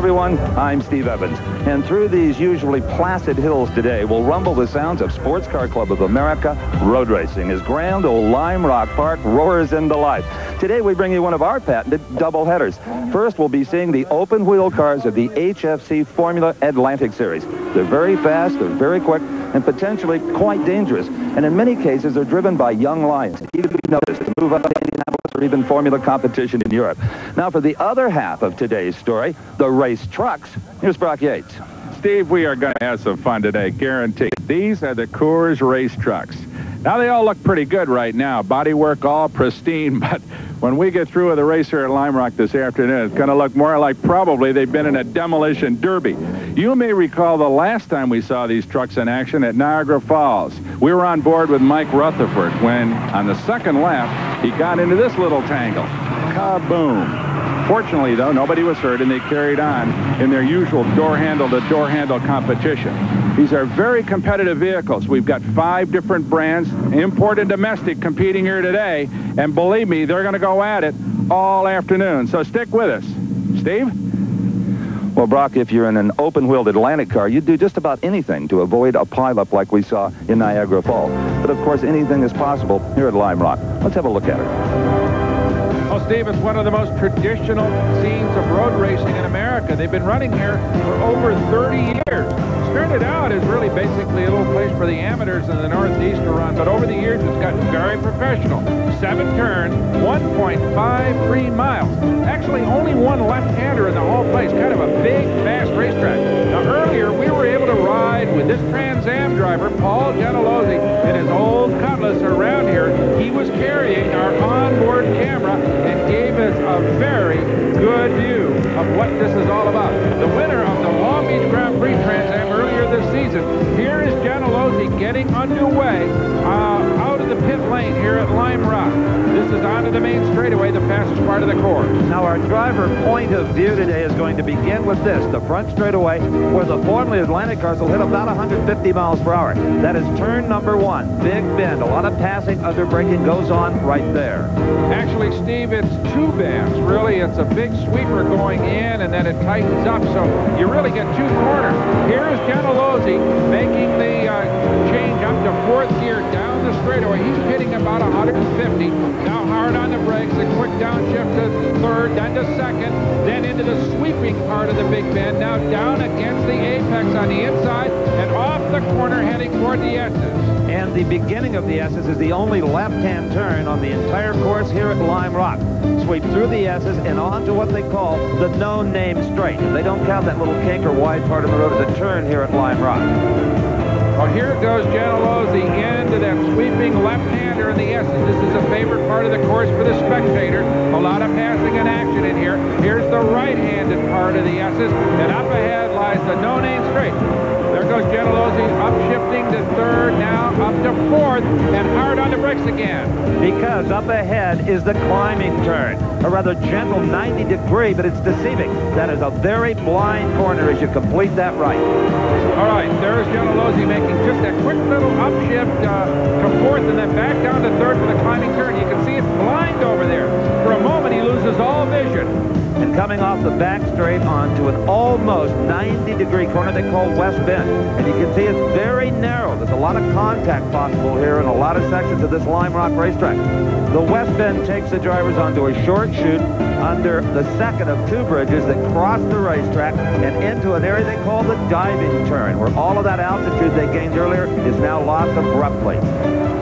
everyone. I'm Steve Evans. And through these usually placid hills today will rumble the sounds of Sports Car Club of America road racing as grand old Lime Rock Park roars into life. Today we bring you one of our patented double headers. First, we'll be seeing the open wheel cars of the HFC Formula Atlantic Series. They're very fast, they're very quick, and potentially quite dangerous. And in many cases, they're driven by young lions, eager to be noticed, to move up to Indianapolis or even Formula competition in Europe. Now, for the other half of today's story, the race trucks, here's Brock Yates. Steve, we are going to have some fun today, guaranteed. These are the Coors race trucks. Now, they all look pretty good right now. Bodywork all pristine, but when we get through with the race here at Lime Rock this afternoon, it's going to look more like probably they've been in a demolition derby. You may recall the last time we saw these trucks in action at Niagara Falls. We were on board with Mike Rutherford when, on the second lap, he got into this little tangle. Kaboom. Fortunately, though, nobody was hurt, and they carried on in their usual door-handle-to-door-handle competition. These are very competitive vehicles. We've got 5 different brands, import and domestic, competing here today. And believe me, they're going to go at it all afternoon. So stick with us. Steve? Well, Brock, if you're in an open-wheeled Atlantic car, you'd do just about anything to avoid a pileup like we saw in Niagara Falls. But, of course, anything is possible here at Lime Rock. Let's have a look at it. Well, Steve, it's one of the most traditional scenes of road racing in America. They've been running here for over 30 years. Started out as really basically a little place for the amateurs in the Northeast to run, but over the years it's gotten very professional. 7 turns, 1.53 miles. Actually, only one left-hander in the whole place. Kind of a big, fast racetrack. Now, earlier we were able to ride with this Trans Am driver, Paul Gentilozzi, in his old Cutlass around here. He was carrying our onboard camera and gave us a very good view of what this is all about. The winner of the Long Beach Grand Prix Trans Am earlier this season. Here is Gentilozzi getting underway out of the pit lane here at Lime Rock. This is onto the main straightaway, the fastest part of the course. Now, our driver point of view today is going to begin with this, the front straightaway, where the Formula Atlantic cars will hit about 150 miles per hour. That is turn number 1. Big bend. A lot of passing, underbraking goes on right there. Actually, Steve, it's 2 bends. Really, it's a big sweeper going in, and then it tightens up, so you really get 2 corners. Here is Gentilozzi making the change up to 4th gear down the straightaway. He's hitting about 150. Now hard on the brakes, a quick downshift to 3rd, then to 2nd, then into the sweeping part of the big bend. Now down against the apex on the inside and off the corner heading toward the S's. And the beginning of the S's is the only left-hand turn on the entire course here at Lime Rock. Sweep through the S's and onto what they call the no-name straight. They don't count that little kink or wide part of the road as a turn here at Lime Rock. Well, here goes Gentilozzi into that sweeping left-hander in the S's. This is a favorite part of the course for the spectator. A lot of passing and action in here. Here's the right-handed part of the S's, and up ahead lies the no-name straight. There goes Gentilozzi upshifting to 3rd, now up to 4th, and hard on the brakes again. Because up ahead is the climbing turn. A rather gentle 90-degree, but it's deceiving. That is a very blind corner as you complete that right. All right, there's Gentilozzi making just a quick little upshift to 4th and then back down to 3rd for the climbing turn. You can see it's blind over there. For a moment, he loses all vision. And coming off the back straight onto an almost 90-degree corner they call West Bend. And you can see it's very narrow. There's a lot of contact possible here in a lot of sections of this Lime Rock racetrack. The West Bend takes the drivers onto a short chute under the second of 2 bridges that cross the racetrack and into an area they call the diving turn, where all of that altitude they gained earlier is now lost abruptly.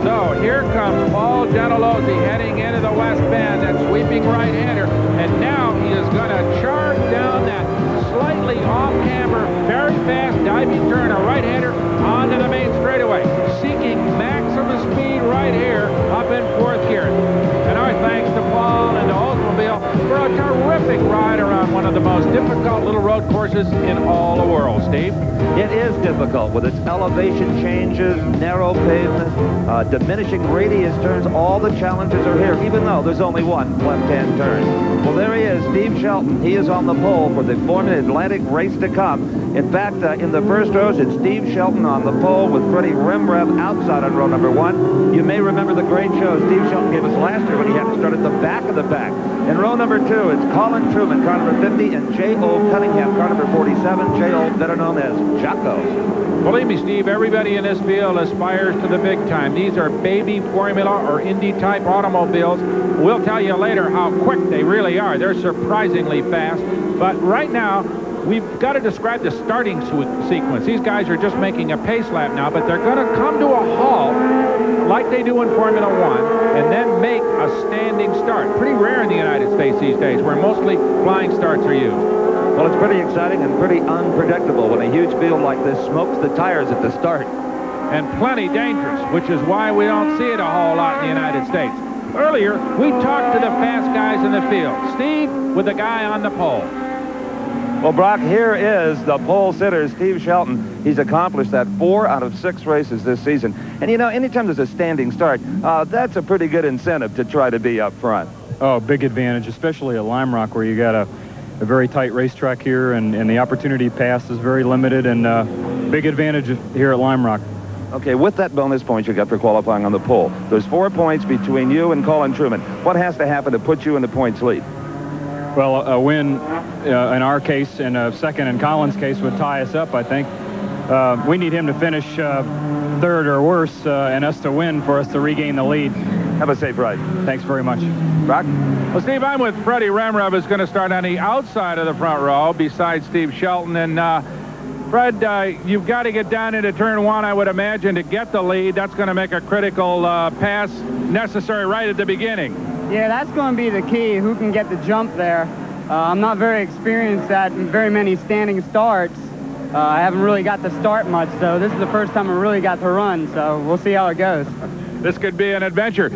So here comes Paul Gentilozzi heading into the West Bend, that sweeping right-hander, and now he is going to charge down that slightly off-camber, very fast diving turn, a right-hander onto the main straightaway, seeking maximum speed right here up in 4th gear. And our thanks to Paul and to Oldsmobile for a terrific ride around one of the most difficult little road courses in all the world. Steve? It is difficult with its elevation changes, narrow pavement, diminishing radius turns. All the challenges are here, even though there's only one left-hand turn. Well, there he is, Steve Shelton. He is on the pole for the Formula Atlantic race to come. In fact, in the first rows, it's Steve Shelton on the pole with Freddy Rhemrev outside on row number 1. You may remember the great show Steve Shelton gave us last year when he had to start at the back of the pack. In row number 2, it's Colin Truman, car number 50, and J.O. Cunningham, car number 47, J.O. better known as Jocko. Believe me, Steve, everybody in this field aspires to the big time. These are baby Formula or Indy-type automobiles. We'll tell you later how quick they really are. They're surprisingly fast. But right now, we've got to describe the starting sequence. These guys are just making a pace lap now, but they're going to come to a halt like they do in Formula One and then make a standing start. Pretty rare in the United States these days, where mostly flying starts are used. Well, it's pretty exciting and pretty unpredictable when a huge field like this smokes the tires at the start. And plenty dangerous, which is why we don't see it a whole lot in the United States. Earlier, we talked to the fast guys in the field. Steve with the guy on the pole. Well, Brock, here is the pole sitter, Steve Shelton. He's accomplished that 4 out of 6 races this season. And, you know, anytime there's a standing start, that's a pretty good incentive to try to be up front. Oh, big advantage, especially at Lime Rock, where you got a very tight racetrack here, and the opportunity pass is very limited, and big advantage here at Lime Rock. Okay, with that bonus point you got for qualifying on the pole, there's 4 points between you and Colin Truman. What has to happen to put you in the points lead? Well, a win in our case, and a second in Colin's case, would tie us up, I think. We need him to finish third or worse, and us to win for us to regain the lead. Have a safe ride. Thanks very much. Brock? Well, Steve, I'm with Freddy Rhemrev, who's going to start on the outside of the front row besides Steve Shelton. And Fred, you've got to get down into turn 1, I would imagine, to get the lead. That's going to make a critical pass necessary right at the beginning. Yeah, that's going to be the key, who can get the jump there. I'm not very experienced at very many standing starts. I haven't really got to start much, so this is the first time I really got to run, so we'll see how it goes. This could be an adventure.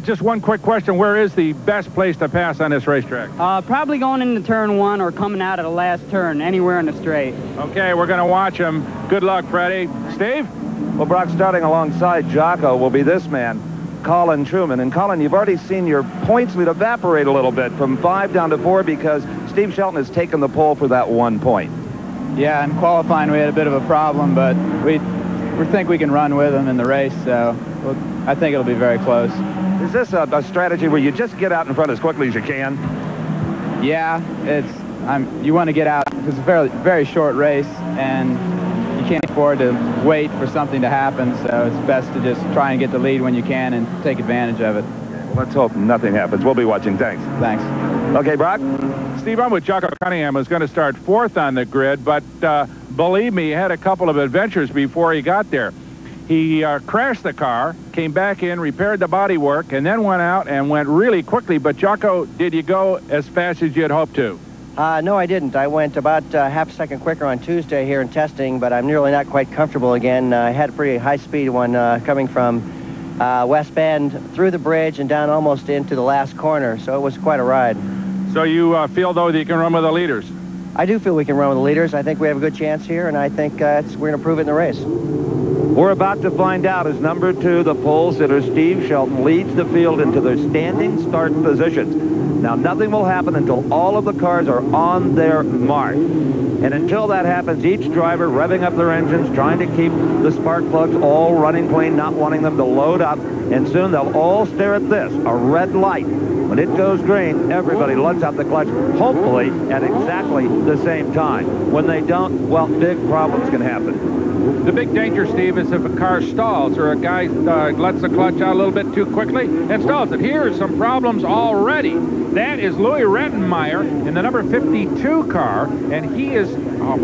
Just one quick question. Where is the best place to pass on this racetrack? Probably going into turn 1 or coming out of the last turn, anywhere in the straight. Okay, we're going to watch him. Good luck, Freddie. Steve? Well, Brock, starting alongside Jocko will be this man, Colin Truman. And Colin, you've already seen your points lead evaporate a little bit from 5 down to 4 because Steve Shelton has taken the pole for that 1 point. Yeah, in qualifying we had a bit of a problem, but we think we can run with him in the race, so I think it'll be very close. Is this a strategy where you just get out in front as quickly as you can? Yeah, you want to get out. It's a very, very short race, and you can't afford to wait for something to happen, so it's best to just try and get the lead when you can and take advantage of it. Let's hope nothing happens. We'll be watching. Thanks. Thanks. Okay, Brock? Steve, I'm with Jocko Cunningham, who's going to start 4th on the grid, but believe me, he had a couple of adventures before he got there. He crashed the car, came back in, repaired the bodywork, and then went out and went really quickly. But, Jocko, did you go as fast as you had hoped to? No, I didn't. I went about half a second quicker on Tuesday here in testing, but I'm really not quite comfortable again. I had a pretty high-speed one coming from West Bend through the bridge and down almost into the last corner, so it was quite a ride. So you feel, though, that you can run with the leaders? I do feel we can run with the leaders. I think we have a good chance here, and I think we're going to prove it in the race. We're about to find out as number 2, the pole sitter, Steve Shelton, leads the field into their standing start positions. Now, nothing will happen until all of the cars are on their mark. And until that happens, each driver revving up their engines, trying to keep the spark plugs all running clean, not wanting them to load up. And soon they'll all stare at this, a red light. When it goes green, everybody lets out the clutch, hopefully at exactly the same time. When they don't, well, big problems can happen. The big danger, Steve, is if a car stalls or a guy lets the clutch out a little bit too quickly and stalls it. Here are some problems already. That is Louis Rettenmeyer in the number 52 car, and he is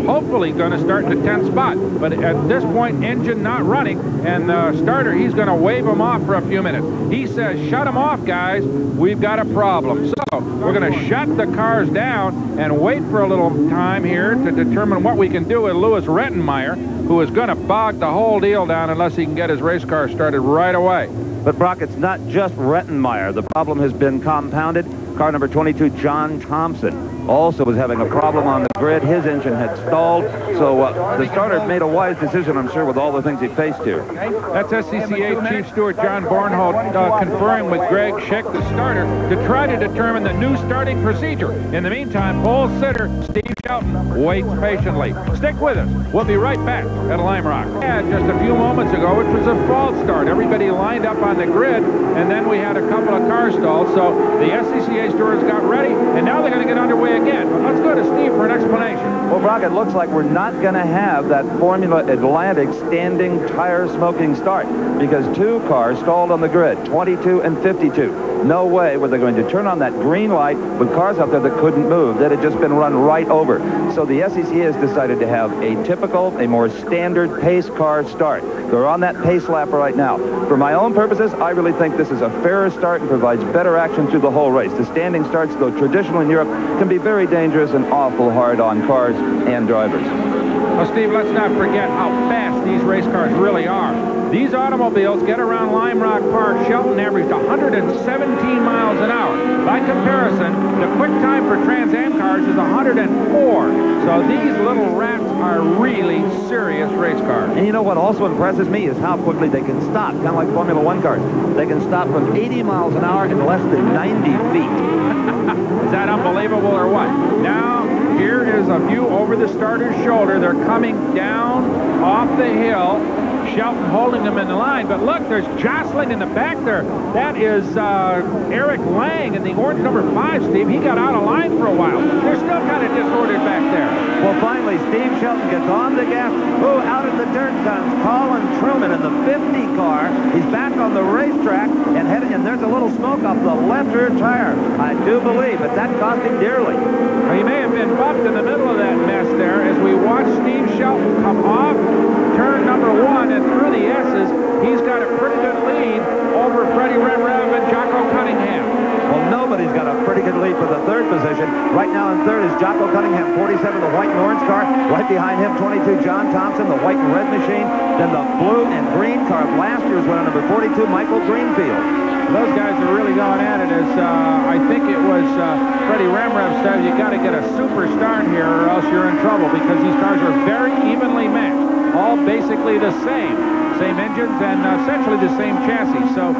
hopefully going to start in the 10th spot. But at this point, engine not running, and the starter, he's going to wave him off for a few minutes. He says, shut him off, guys. We've got a problem. So we're going to shut the cars down and wait for a little time here to determine what we can do with Louis Rettenmeyer, who is going to bog the whole deal down unless he can get his race car started right away. But, Brock, it's not just Rettenmeyer. The problem has been compounded. Car number 22, John Thompson. also was having a problem on the grid. His engine had stalled, so the starter made a wise decision, I'm sure, with all the things he faced here. That's SCCA Chief Steward John Bornholt conferring with Greg Schick, the starter, to try to determine the new starting procedure. In the meantime, pole sitter Steve Shelton waits patiently. Stick with us. We'll be right back at Lime Rock. And just a few moments ago, which was a false start. Everybody lined up on the grid, and then we had a couple of car stalls. So the SCCA stewards got ready, and now they're going to get underway again. But let's go to Steve for an explanation. Well, Brock, it looks like we're not going to have that Formula Atlantic standing tire smoking start because two cars stalled on the grid, 22 and 52. No way were they going to turn on that green light with cars out there that couldn't move, that had just been run right over. So the SCCA has decided to have a typical, a more standard pace car start. They're on that pace lap right now. For my own purposes, I really think this is a fairer start and provides better action through the whole race. The standing starts, though traditional in Europe, can be very dangerous and awful hard on cars and drivers. Well, Steve, let's not forget how fast these race cars really are. These automobiles get around Lime Rock Park. Shelton averaged 117 miles an hour. By comparison, the quick time for Trans Am cars is 104. So these little rats are really serious race cars. And you know what also impresses me is how quickly they can stop, kind of like Formula One cars. They can stop from 80 miles an hour in less than 90 feet. Is that unbelievable or what? Now, here is a view over the starter's shoulder. They're coming down off the hill. Shelton holding them in the line, but look, there's jostling in the back there. That is Eric Lang in the orange number 5, Steve. He got out of line for a while. They're still kind of disordered back there. Well, finally, Steve Shelton gets on the gas. Oh, out of the dirt comes Colin Truman in the 50 car. He's back on the racetrack and heading, and there's a little smoke off the left rear tire. I do believe, but that cost him dearly. Well, he may have been bumped in the middle of that mess there as we watch Steve Shelton come off turn number 1 and through the S's. He's got a pretty good lead over Freddy Rhemrev and Jocko Cunningham. Well, nobody's got a pretty good lead for the third position. Right now in third is Jocko Cunningham, 47, the white and orange car. Right behind him, 22, John Thompson, the white and red machine. Then the blue and green car of last year's winner, number 42, Michael Greenfield. Those guys are really going at it. As I think it was Freddy Rhemrev said, you got to get a super start here or else you're in trouble because these cars are very evenly matched. All basically the same engines and essentially the same chassis. So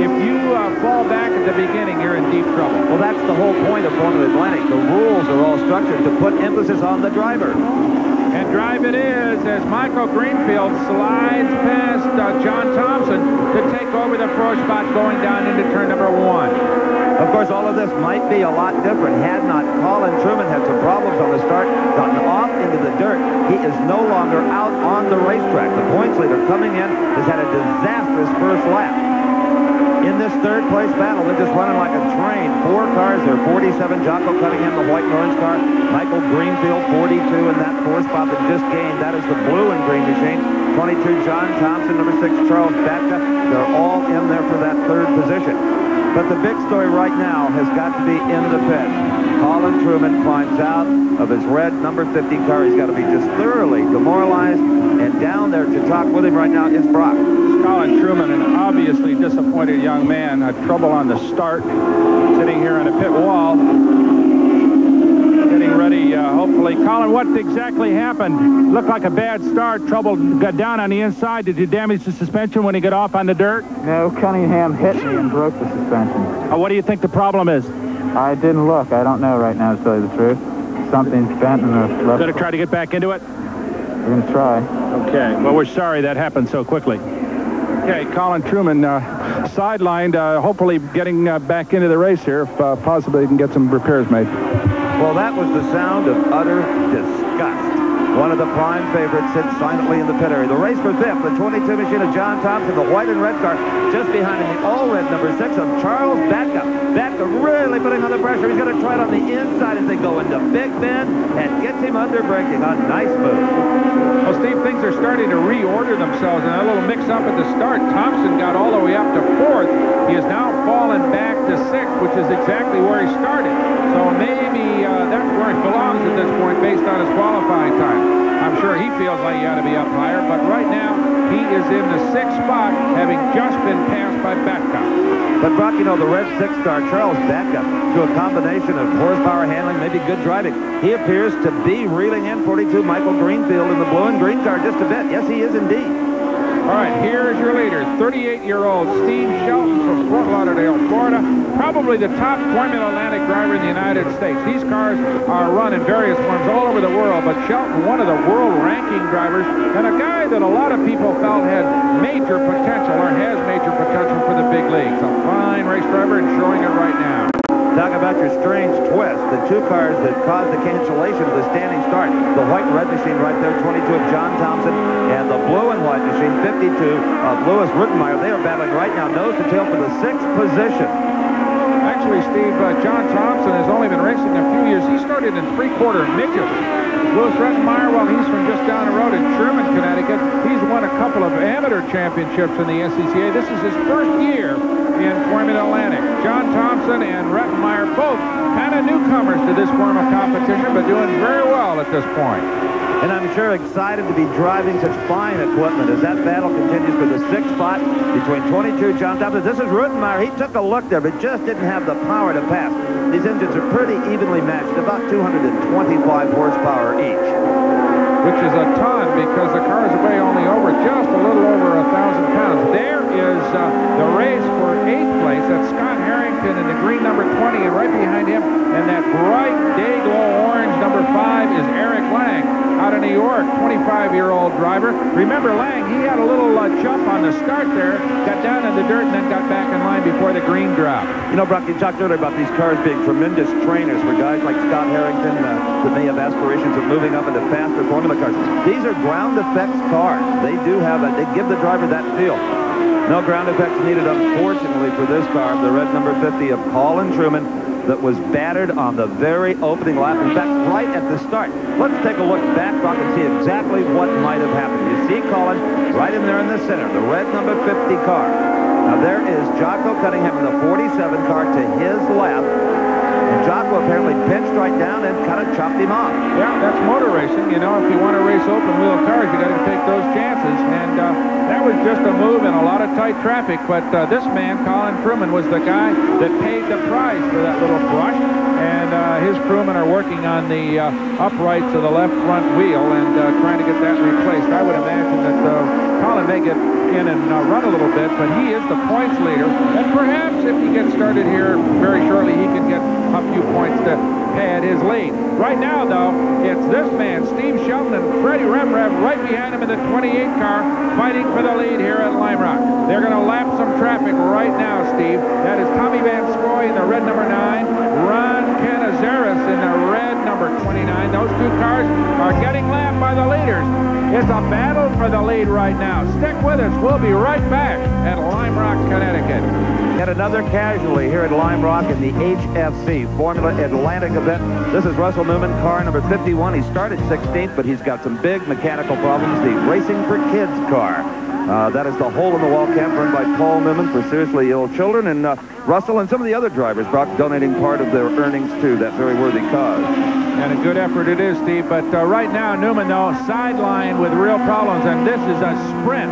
if you fall back at the beginning, you're in deep trouble. Well, that's the whole point of Formula Atlantic. The rules are all structured to put emphasis on the driver. And drive it is as Michael Greenfield slides past John Thompson to take over the pro spot going down into turn number 1. Of course, all of this might be a lot different had not Colin Truman had some problems on the start, gotten off into the dirt. He is no longer out on the racetrack. The points leader coming in has had a disastrous first lap. In this third place battle, they're just running like a train. 4 cars there, 47, Jocko Cunningham, the white and orange car. Michael Greenfield, 42 in that 4th spot that just gained. That is the blue and green machine. 22, John Thompson, number 6, Charles Batka. They're all in there for that third position. But the big story right now has got to be in the pit. Colin Truman climbs out of his red number 50 car. He's got to be just thoroughly demoralized. And down there to talk with him right now is Brock. Colin Truman, an obviously disappointed young man. Had trouble on the start. Sitting here on a pit wall. Getting ready, hopefully. Colin, what exactly happened? Looked like a bad start. Trouble got down on the inside. Did you damage the suspension when he got off on the dirt? No, Cunningham hit me and broke the suspension. What do you think the problem is? I didn't look. I don't know right now, to tell you the truth. Something's bent in the left. Going to try to get back into it? We're going to try. Okay. Well, we're sorry that happened so quickly. Okay, Colin Truman sidelined, hopefully getting back into the race here if possibly he can get some repairs made. Well, that was the sound of utter disgust. One of the prime favorites sits silently in the pit area. The race for 5th, the 22 machine of John Thompson, the white and red car, just behind him, the all-red number 6 of Charles Batka. Batka really putting on the pressure. He's going to try it on the inside as they go into Big Bend and gets him under braking. A nice move. Well, Steve, things are starting to reorder themselves, and a little mix-up at the start. Thompson got all the way up to 4th. He has now fallen back to 6th, which is exactly where he started. So maybe that's where he belongs at this point based on his qualifying time. I'm sure he feels like he ought to be up higher, but right now he is in the 6th spot, having just been passed by Batka. But Brock, you know, the red 6-star Charles Batka, to a combination of horsepower handling, maybe good driving, he appears to be reeling in 42 Michael Greenfield in the blue and green car just a bit. Yes, he is indeed. All right, here is your leader, 38-year-old Steve Shelton from Fort Lauderdale, Florida. Probably the top Formula Atlantic driver in the United States. These cars are run in various forms all over the world, but Shelton, one of the world-ranking drivers, and a guy that a lot of people felt had major potential or has major potential for the big leagues. A fine race driver and showing it right now. Talk about your strange twist. The two cars that caused the cancellation of the standing start. The white and red machine right there, 22 of John Thompson, and the blue and white machine, 52 of Louis Rittenmeyer. They are battling right now, nose to tail for the 6th position. Actually, Steve, John Thompson has only been racing a few years. He started in 3/4 midgets. Louis Rittenmeyer, well, he's from just down the road in Sherman, Connecticut. He's won a couple of amateur championships in the SCCA. This is his first year in Formula Atlantic. John Thompson and Rittenmeyer, both kind of newcomers to this form of competition, but doing very well at this point. And I'm sure excited to be driving such fine equipment as that battle continues for the 6th spot between 22 John Thompson. This is Rittenmeyer. He took a look there, but just didn't have the power to pass. These engines are pretty evenly matched, about 225 horsepower each. Which is a ton, because the cars weigh only over just a little over 1,000 pounds. There is the race for 8th place. That's Scott Harrington in the green number 20, and right behind him, and that bright day-glow orange number 5 is Eric Lang out of New York, 25-year-old driver. Remember Lang, he had a little jump on the start there, got down in the dirt, and then got back in line before the green drop. You know, Brock, you talked earlier about these cars being tremendous trainers for guys like Scott Harrington that may have aspirations of moving up into faster formula cars. These are ground effects cars. They do have they give the driver that feel. No ground effects needed, unfortunately, for this car, the red number 50 of Colin Truman, that was battered on the very opening lap. In fact, right at the start. Let's take a look back, Brock, and see exactly what might have happened. You see Colin right in there in the center, the red number 50 car. Now there is Jocko Cunningham in the 47 car to his left. And Jocko apparently pinched right down and kind of chopped him off. Yeah, that's motor racing. You know, if you want to race open-wheel cars, you got to take those chances. And that was just a move in a lot of tight traffic. But this man, Colin Truman, was the guy that paid the price for that little brush. And his crewmen are working on the uprights of the left front wheel and trying to get that replaced. I would imagine that Colin may get in and run a little bit, but he is the points leader. And perhaps if he gets started here very shortly, he can get a few points to pad his lead. Right now, though, it's this man, Steve Shelton, and Freddy Rhemrev right behind him in the 28 car, fighting for the lead here at Lime Rock. They're going to lap some traffic right now, Steve. That is Tommy Van Scoy in the red number 9, Ron Canizares in the red number 29. Those two cars are getting lapped by the leaders. It's a battle for the lead right now. Stick with us. We'll be right back at Lime Rock, Connecticut. Yet another casualty here at Lime Rock in the HFC Formula Atlantic event. This is Russell Newman, car number 51. He started 16th, but he's got some big mechanical problems. The Racing for Kids car. That is the hole-in-the-wall camp run by Paul Newman for seriously ill children. And Russell and some of the other drivers, Brock, donating part of their earnings to that very worthy cause. And a good effort it is, Steve. But right now, Newman, though, sidelined with real problems. And this is a sprint.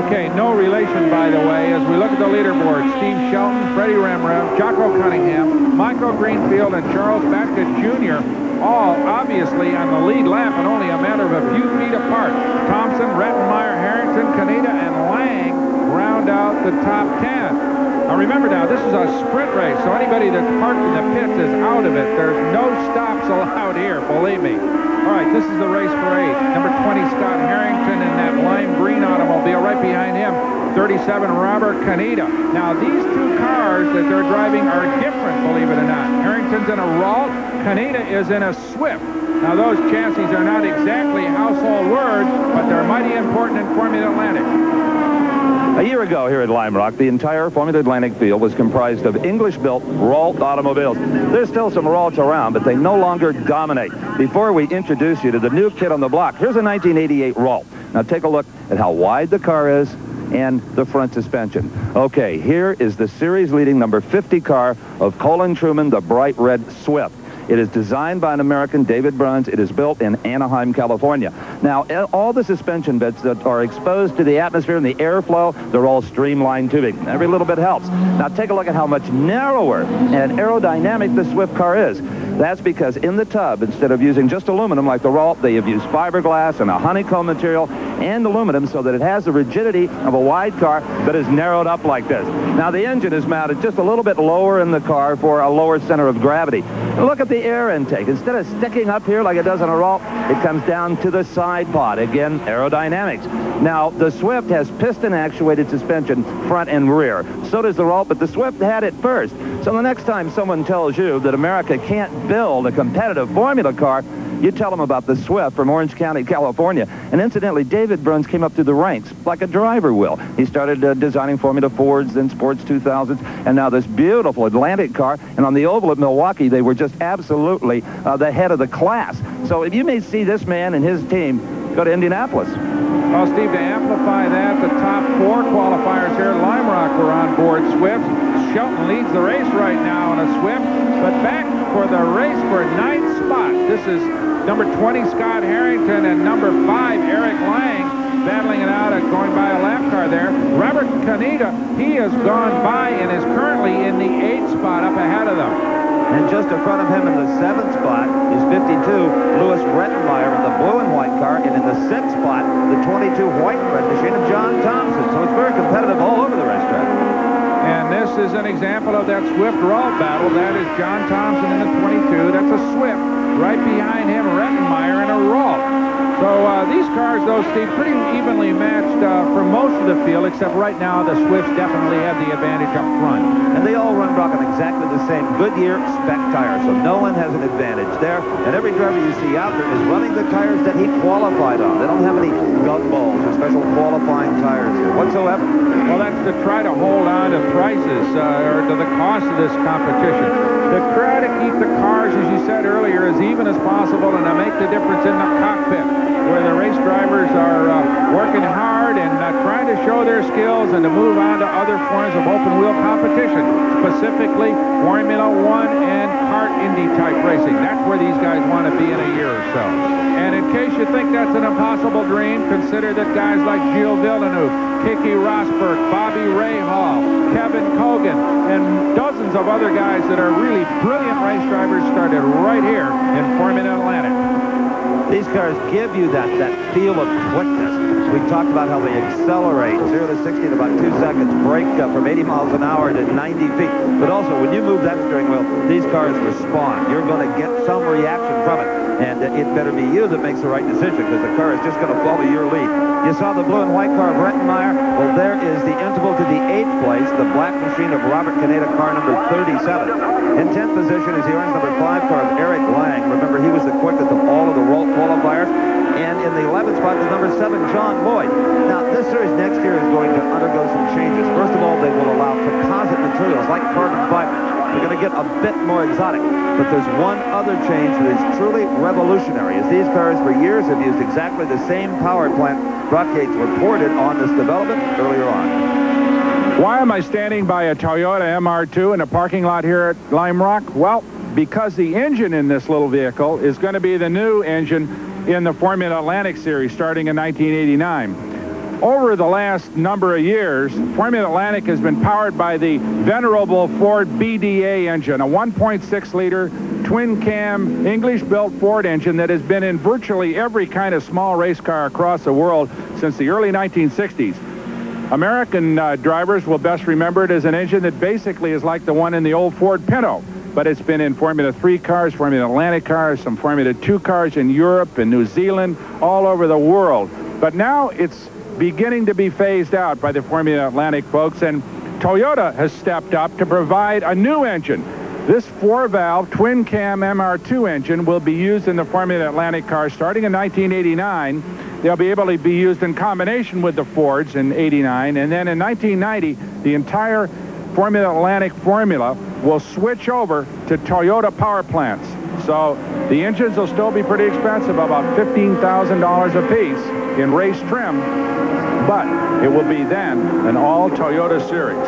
Okay, no relation, by the way, as we look at the leaderboard. Steve Shelton, Freddy Rhemrev, Jocko Cunningham, Michael Greenfield, and Charles Batka Jr. all obviously on the lead lap and only a matter of a few feet apart. Thompson, Rettenmeyer, Harrington, Kaneda, and Lang round out the top 10. Now remember now, this is a sprint race, so anybody that's parked in the pits is out of it. There's no stops allowed here, believe me. All right, this is the race for 8. Number 20, Scott Harrington in that lime green automobile. Right behind him, 37, Robert Kaneda. Now, these two cars that they're driving are different, believe it or not. Harrington's in a Ralt, Kaneda is in a Swift. Now, those chassis are not exactly household words, but they're mighty important in Formula Atlantic. A year ago here at Lime Rock, the entire Formula Atlantic field was comprised of English-built Ralt automobiles. There's still some Ralts around, but they no longer dominate. Before we introduce you to the new kid on the block, here's a 1988 Ralt. Now take a look at how wide the car is and the front suspension. Okay, here is the series-leading number 50 car of Colin Truman, the bright red Swift. It is designed by an American, David Bruns. It is built in Anaheim, California. Now, all the suspension bits that are exposed to the atmosphere and the airflow, they're all streamlined tubing. Every little bit helps. Now, take a look at how much narrower and aerodynamic the Swift car is. That's because in the tub, instead of using just aluminum like the Ralt, they have used fiberglass and a honeycomb material and aluminum so that it has the rigidity of a wide car but is narrowed up like this. Now, the engine is mounted just a little bit lower in the car for a lower center of gravity. And look at the air intake. Instead of sticking up here like it does on a Ralt, it comes down to the side pod. Again, aerodynamics. Now, the Swift has piston-actuated suspension front and rear. So does the Ralt, but the Swift had it first. So the next time someone tells you that America can't build a competitive formula car, you tell them about the Swift from Orange County, California. And incidentally, David Bruns came up through the ranks like a driver will. He started designing Formula Fords, then Sports 2000s, and now this beautiful Atlantic car. And on the oval at Milwaukee, they were just absolutely the head of the class. So if you may see this man and his team go to Indianapolis. Well, Steve, to amplify that, the top 4 qualifiers here at Lime Rock were on board Swift. Shelton leads the race right now on a Swift, but back for the race for 9th spot. This is number 20, Scott Harrington, and number 5, Eric Lang, battling it out at going by a lap car there. Robert Caneda, he has gone by and is currently in the 8th spot up ahead of them. And just in front of him in the 7th spot is 52, Louis Rettenmeyer in the blue and white car. And in the 6th spot, the 22 white and red machine of John Thompson. So it's very competitive all over the racetrack. And this is an example of that Swift-Ralt battle. That is John Thompson in the 22. That's a Swift. Right behind him, Rettenmeyer in a Ralt. So these cars, though, Steve, pretty evenly matched for most of the field, except right now the Swifts definitely have the advantage up front. And they all run rock on exactly the same Goodyear spec tires, so no one has an advantage there. And every driver you see out there is running the tires that he qualified on. They don't have any gumballs or special qualifying tires here whatsoever. Well, that's to try to hold on to prices or to the cost of this competition. To try to keep the cars, as you said earlier, as even as possible and to make the difference in the cockpit, where the race drivers are working hard and trying to show their skills and to move on to other forms of open-wheel competition, specifically Formula One and kart Indy type racing. That's where these guys want to be in a year or so. And in case you think that's an impossible dream, consider that guys like Gilles Villeneuve, Kiki Rosberg, Bobby Rahal, Kevin Kogan, and dozens of other guys that are really brilliant race drivers started right here in Formula Atlantic. These cars give you that feel of quickness. We talked about how they accelerate 0 to 60 in about 2 seconds, brake from 80 miles an hour to 90 feet. But also, when you move that steering wheel, these cars respond. You're going to get some reaction from it. And it better be you that makes the right decision, because the car is just going to follow your lead. You saw the blue and white car of Rettenmeyer. Well, there is the interval to the 8th place, the black machine of Robert Caneda, car number 37. In 10th position is the orange number 5 car of Eric Lang. Remember, he was the quickest of all of the Ralt qualifiers. And in the 11th spot is number 7, John Boyd. Now, this series next year is going to undergo some changes. First of all, they will allow composite materials like carbon fiber. They're going to get a bit more exotic. But there's one other change that is truly revolutionary, as these cars for years have used exactly the same power plant Brock Yates reported on this development earlier on. Why am I standing by a Toyota MR2 in a parking lot here at Lime Rock? Well, because the engine in this little vehicle is going to be the new engine in the Formula Atlantic Series starting in 1989. Over the last number of years, Formula Atlantic has been powered by the venerable Ford BDA engine, a 1.6-liter twin-cam English-built Ford engine that has been in virtually every kind of small race car across the world since the early 1960s. American drivers will best remember it as an engine that basically is like the one in the old Ford Pinto, but it's been in Formula 3 cars, Formula Atlantic cars, some Formula 2 cars in Europe and New Zealand, all over the world. But now it's beginning to be phased out by the Formula Atlantic folks, and Toyota has stepped up to provide a new engine. This 4-valve twin-cam MR2 engine will be used in the Formula Atlantic cars starting in 1989. They'll be able to be used in combination with the Fords in 89, and then in 1990, the entire Formula Atlantic formula will switch over to Toyota power plants. So the engines will still be pretty expensive, about $15,000 a piece in race trim, but it will be then an all Toyota series.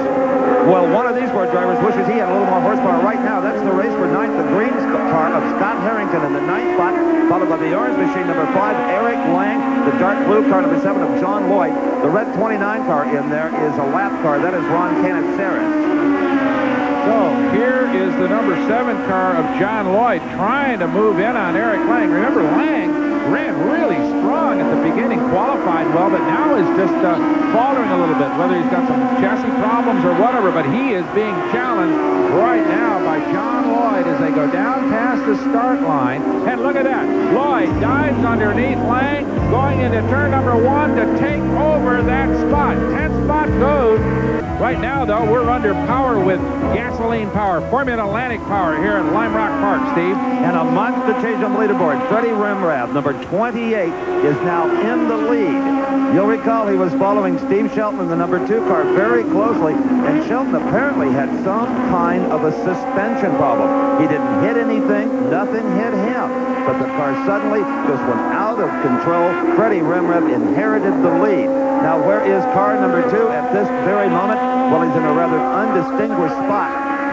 Well, one of these four drivers wishes he had a little more horsepower right now. That's the race for ninth. The green car of Scott Harrington in the ninth spot, followed by the orange machine number 5, Eric Lang. The dark blue car number 7 of John Lloyd. The red 29 car in there is a lap car. That is Ron Caniceres. So here is the number 7 car of John Lloyd trying to move in on Eric Lang. Remember, Lang ran really strong at the beginning, qualified well, but now is just faltering a little bit, whether he's got some chassis problems or whatever, but he is being challenged right now by John Lloyd as they go down past the start line. And look at that. Lloyd dives underneath Lang, going into turn number 1 to take over that spot. 10th spot goes. Right now, though, we're under power with gasoline power, Formula Atlantic power here at Lime Rock Park, Steve. And a monster change on the leaderboard. Freddy Rhemrev, number 28, is now in the lead. You'll recall he was following Steve Shelton in the number 2 car very closely, and Shelton apparently had some kind of a suspension problem. He didn't hit anything, nothing hit him, but the car suddenly just went out of control. Freddy Rhemrev inherited the lead. Now, where is car number 2 at this very moment? Well, he's in a rather undistinguished spot,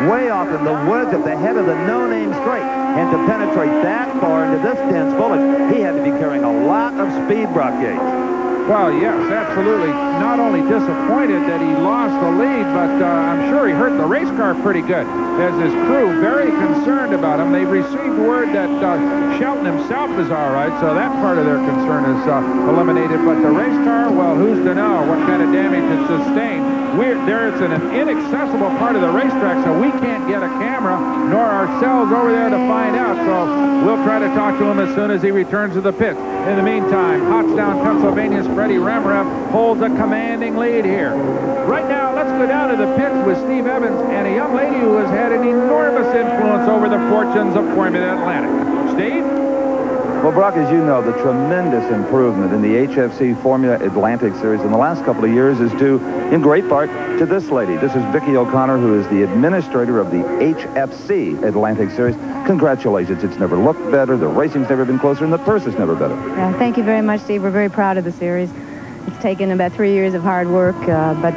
way off in the woods at the head of the no-name straight. And to penetrate that far into this dense foliage, he had to be carrying a lot of speed, Brock Yates. Well, yes, absolutely. Not only disappointed that he lost the lead, but I'm sure he hurt the race car pretty good. As his crew very concerned about him. They've received word that Shelton himself is all right, so that part of their concern is eliminated. But the race car, well, who's to know what kind of damage it sustained? It's an inaccessible part of the racetrack, so we can't get a camera nor ourselves over there to find out. So we'll try to talk to him as soon as he returns to the pits. In the meantime, Pottstown, Pennsylvania's Freddy Rhemrev holds a commanding lead here. Right now, let's go down to the pits with Steve Evans and a young lady who has had an enormous influence over the fortunes of Formula Atlantic. Steve? Well, Brock, as you know, the tremendous improvement in the HFC Formula Atlantic Series in the last couple of years is due, in great part, to this lady. This is Vicki O'Connor, who is the administrator of the HFC Atlantic Series. Congratulations. It's never looked better, the racing's never been closer, and the purse is never better. Thank you very much, Steve. We're very proud of the series. It's taken about 3 years of hard work, but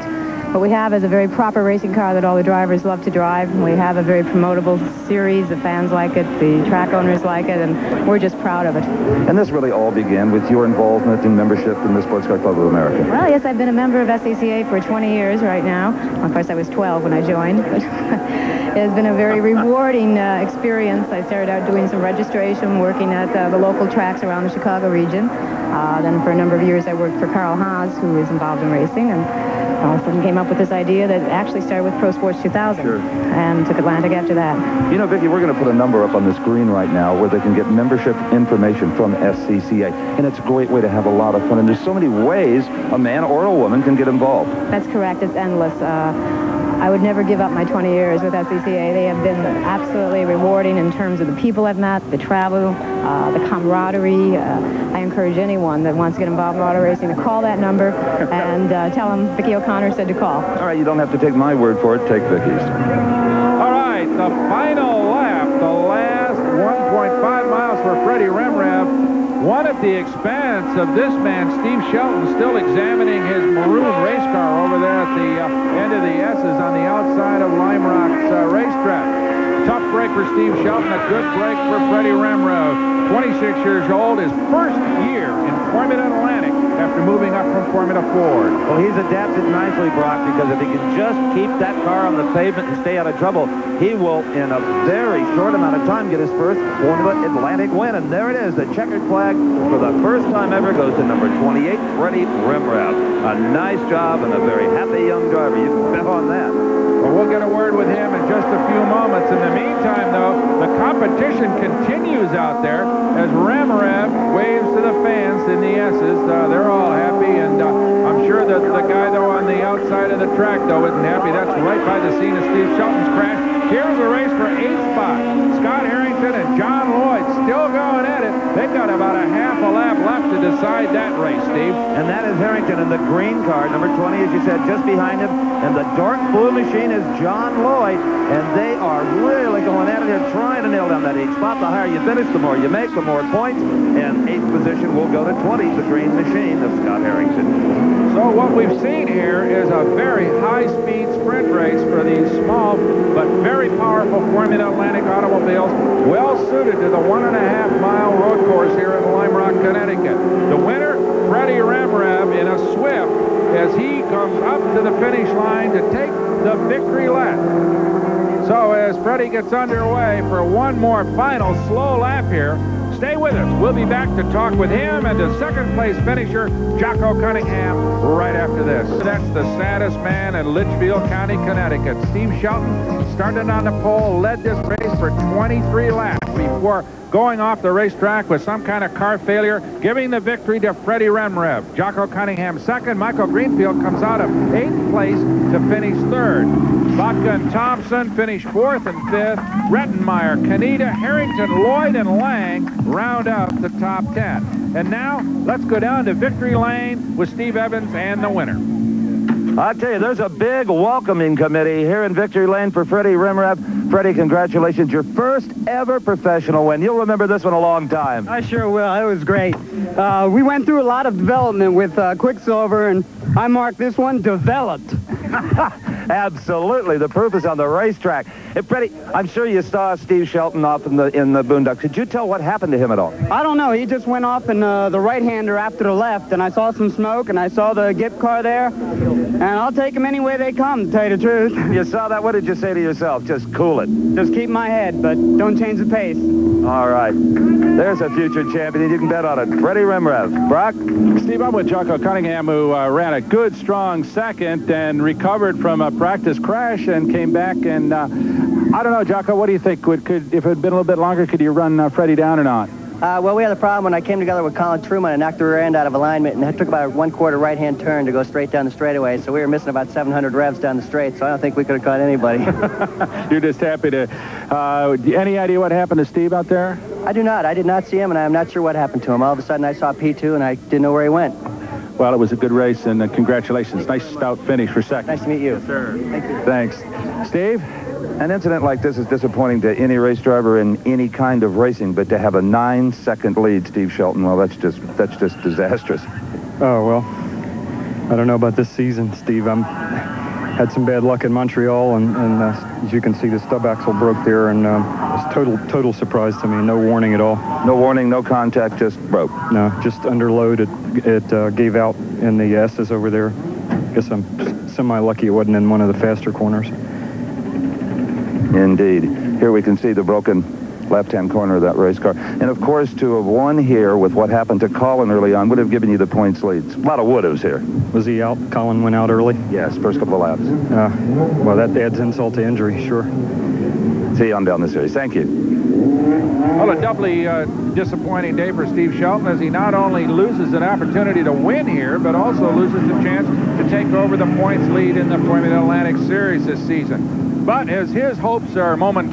what we have is a very proper racing car that all the drivers love to drive. We have a very promotable series. The fans like it, the track owners like it, and we're just proud of it. And this really all began with your involvement in membership in the Sports Car Club of America. Well, yes, I've been a member of SCCA for 20 years right now. Well, of course, I was 12 when I joined, but it has been a very rewarding experience. I started out doing some registration, working at the local tracks around the Chicago region. Then for a number of years, I worked for Carl Haas, who is involved in racing, and all of a sudden came up with this idea that actually started with Pro Sports 2000 and took Atlantic after that. You know, Vicki, we're going to put a number up on the screen right now where they can get membership information from SCCA, and it's a great way to have a lot of fun, and there's so many ways a man or a woman can get involved. That's correct. It's endless. I would never give up my 20 years with SCCA. They have been absolutely rewarding in terms of the people I've met, the travel, the camaraderie. I encourage anyone that wants to get involved in auto racing to call that number and tell them Vicki O'Connor said to call. All right, you don't have to take my word for it. Take Vicki's. All right, the final lap, the last 1.5 miles for Freddy Rhemrev. One at the expense of this man, Steve Shelton, still examining his maroon race car over there at the end of the S's on the outside of Lime Rock's racetrack. Tough break for Steve Shelton, a good break for Freddy Rhemrev. 26 years old, his first year in Formula Atlantic after moving up from Formula Ford. Well, he's adapted nicely, Brock, because if he can just keep that car on the pavement and stay out of trouble, he will, in a very short amount of time, get his first Formula Atlantic win. And there it is. The checkered flag for the first time ever goes to number 28, Freddy Rhemrev. A nice job and a very happy young driver. You can bet on that. Well, we'll get a word with him in just a few moments. In the meantime, though, the competition continues out there as Rhemrev waves to the fans in the S's. They're all happy, and I'm sure that the guy, though, on the outside of the track, though, isn't happy. That's right by the scene of Steve Shelton's crash. Here's a race for 8th spot. Scott Harrington and John Lloyd still going at it. They've got about a half a lap left to decide that race, Steve. And that is Harrington in the green car, number 20, as you said, just behind him. And the dark blue machine is John Lloyd. And they are really going at it here, trying to nail down the bet each spot. The higher you finish, the more you make, the more points. And 8th position will go to 20, the Green Machine of Scott Harrington. So what we've seen here is a very high-speed sprint race for these small but very powerful Formula Atlantic automobiles, well suited to the 1.5-mile road course here in Lime Rock, Connecticut. The winner, Freddy Rhemrev, in a Swift, as he comes up to the finish line to take the victory lap. So as Freddy gets underway for one more final slow lap here, stay with us. We'll be back to talk with him and the second-place finisher, Jocko Cunningham, right after this. That's the saddest man in Litchfield County, Connecticut. Steve Shelton started on the pole, led this race for 23 laps before going off the racetrack with some kind of car failure, giving the victory to Freddy Rhemrev. Jocko Cunningham second. Michael Greenfield comes out of 8th place to finish 3rd. Vodka and Thompson finish 4th and 5th. Rettenmeyer, Kaneda, Harrington, Lloyd, and Lang round out the top 10. And now, let's go down to victory lane with Steve Evans and the winner. I tell you, there's a big welcoming committee here in victory lane for Freddy Rhemrev. Freddie, congratulations. Your first ever professional win. You'll remember this one a long time. I sure will. It was great. We went through a lot of development with Quicksilver, and I marked this one developed. Absolutely. The proof is on the racetrack. Hey, Freddie, I'm sure you saw Steve Shelton off in the boondocks. Could you tell what happened to him at all? I don't know. He just went off in the right-hander after the left, and I saw some smoke, and I saw the Gip car there, and I'll take them any way they come, to tell you the truth. You saw that? What did you say to yourself? Just cool it. Just keep my head, but don't change the pace. All right. There's a future champion. You can bet on it. Freddy Rhemrev. Brock? Steve, I'm with Jocko Cunningham, who ran a good, strong second and recovered from a practice crash and came back. And I don't know, Jocko, what do you think? If it had been a little bit longer, could you run Freddie down or not? Well, we had a problem when I came together with Colin Truman and knocked the rear end out of alignment, and it took about a 1/4 right-hand turn to go straight down the straightaway, so we were missing about 700 revs down the straight, so I don't think we could have caught anybody. You're just happy to... any idea what happened to Steve out there? I do not. I did not see him, and I'm not sure what happened to him. All of a sudden, I saw P2, and I didn't know where he went. Well, it was a good race, and congratulations. Nice stout finish for second. Nice to meet you. Yes, sir. Thank you. Thanks. Steve? An incident like this is disappointing to any race driver in any kind of racing, but to have a 9-second lead, Steve Shelton, well, that's just disastrous. Oh, well, I don't know about this season, Steve. Had some bad luck in Montreal, and as you can see, the stub axle broke there, and it's total surprise to me. No warning at all. No warning, no contact, just broke. No, just under load. It gave out in the S's over there. I guess I'm semi-lucky it wasn't in one of the faster corners. Indeed. Here we can see the broken left-hand corner of that race car. And, of course, to have won here with what happened to Colin early on would have given you the points leads. A lot of would-haves here. Was he out? Colin went out early? Yes, first couple of laps. Well, that adds insult to injury, sure. See you on down the series. Thank you. Well, a doubly disappointing day for Steve Shelton, as he not only loses an opportunity to win here, but also loses the chance to take over the points lead in the Formula Atlantic Series this season. But as his hopes are momentarily